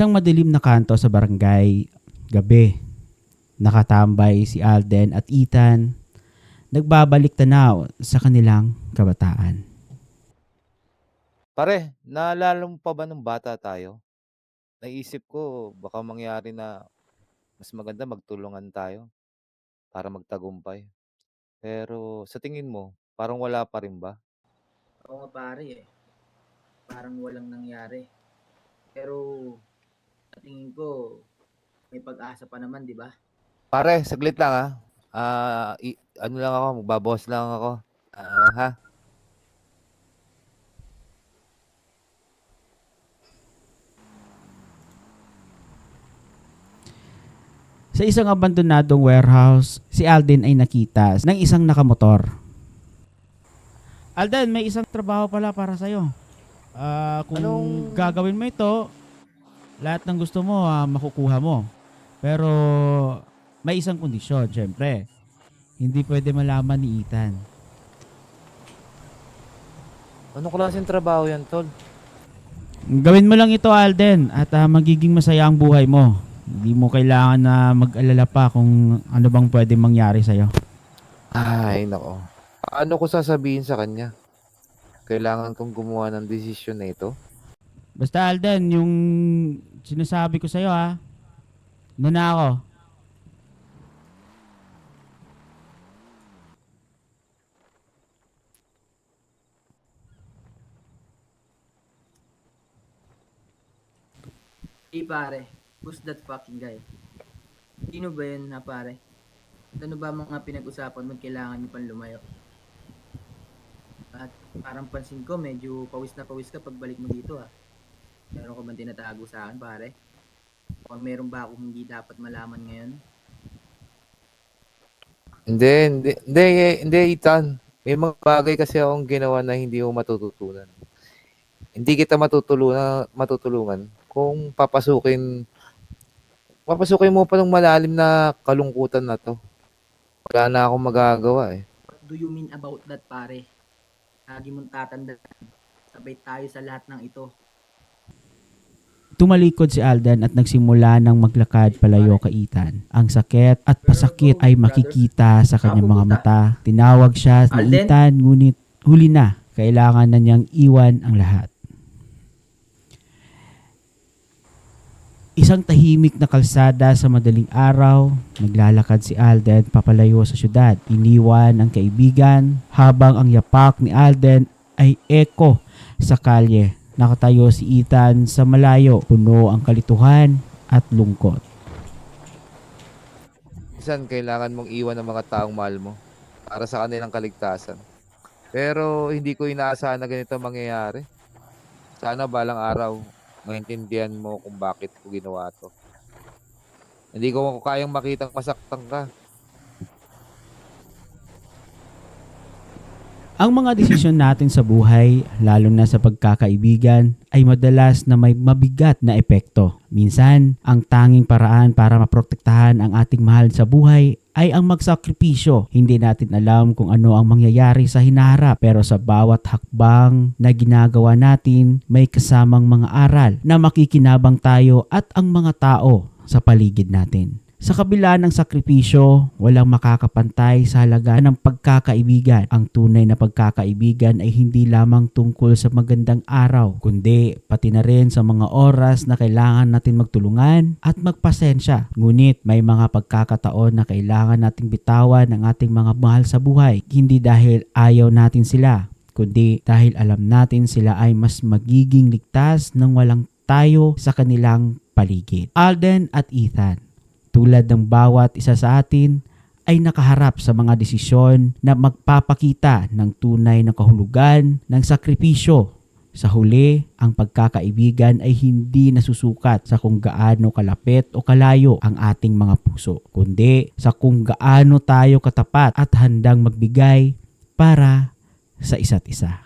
Isang madilim na kanto sa barangay, gabi. Nakatambay si Alden at Ethan, nagbabalik tanaw sa kanilang kabataan. Pare, naalala mo pa ba nung bata tayo? Naisip ko baka mangyari na mas maganda magtulungan tayo para magtagumpay. Pero sa tingin mo, parang wala pa rin ba? Oo nga pare eh. Parang walang nangyari. Pero sa tingin ko, may pag-asa pa naman, di ba? Pare, saglit lang ha. Ano lang ako, magbabawas lang ako. Ha? Sa isang abandonadong warehouse, si Alden ay nakita ng isang nakamotor. Alden, may isang trabaho pala para sa'yo. Kung gagawin mo ito, lahat ng gusto mo makukuha mo. Pero may isang kondisyon, syempre. Hindi pwede malaman ni Ethan. Anong klaseng trabaho yan, tol? Gawin mo lang ito, Alden, at magiging masaya ang buhay mo. Hindi mo kailangan na mag-alala pa kung ano bang pwede mangyari sa'yo. Ay, nako. Paano ko sasabihin sa kanya? Kailangan kong gumawa ng desisyon na ito? Basta Alden, yung sinasabi ko sa'yo na ako. Pare, who's that fucking guy? Sino ba yun pare? Ano ba mga pinag-usapan mo kailangan niyo pang lumayo? At parang pansin ko, medyo pawis na pawis ka pagbalik mo dito Meron ka bang tinatago sa akin pare? O meron ba akong hindi dapat malaman ngayon? Hindi, Ethan. May mga bagay kasi akong ginawa na hindi mo matututunan. Hindi kita matutulungan kung papasukin mo pa ng malalim na kalungkutan na to. Wala na akong magagawa eh. What do you mean about that pare? Lagi mong tatandaan, sabay tayo sa lahat ng ito. Tumalikod si Alden at nagsimula ng maglakad palayo kay Ethan. Ang sakit at pasakit ay makikita sa kanyang mga mata. Tinawag siya ni Alden? Ethan, ngunit huli na. Kailangan na niyang iwan ang lahat. Isang tahimik na kalsada sa madaling araw, naglalakad si Alden papalayo sa syudad. Iniwan ang kaibigan habang ang yapak ni Alden ay eko sa kalye. Nakatayo si Ethan sa malayo, puno ang kalituhan at lungkot. Minsan kailangan mong iwan ng mga taong mahal mo para sa kanilang kaligtasan. Pero hindi ko inaasahan na ganito mangyayari. Sana balang araw, maintindihan mo kung bakit ko ginawa to. Hindi ko kayang makitang masaktan ka. Ang mga desisyon natin sa buhay, lalo na sa pagkakaibigan, ay madalas na may mabigat na epekto. Minsan, ang tanging paraan para maprotektahan ang ating mahal sa buhay ay ang magsakripisyo. Hindi natin alam kung ano ang mangyayari sa hinaharap, pero sa bawat hakbang na ginagawa natin, may kasamang mga aral na makikinabang tayo at ang mga tao sa paligid natin. Sa kabila ng sakripisyo, walang makakapantay sa halaga ng pagkakaibigan. Ang tunay na pagkakaibigan ay hindi lamang tungkol sa magandang araw, kundi pati na rin sa mga oras na kailangan natin magtulungan at magpasensya. Ngunit may mga pagkakataon na kailangan nating bitawan ang ating mga mahal sa buhay, hindi dahil ayaw natin sila, kundi dahil alam natin sila ay mas magiging ligtas nang walang tayo sa kanilang paligid. Alden at Ethan, tulad ng bawat isa sa atin, ay nakaharap sa mga desisyon na magpapakita ng tunay na kahulugan ng sakripisyo. Sa huli, ang pagkakaibigan ay hindi nasusukat sa kung gaano kalapit o kalayo ang ating mga puso, kundi sa kung gaano tayo katapat at handang magbigay para sa isa't isa.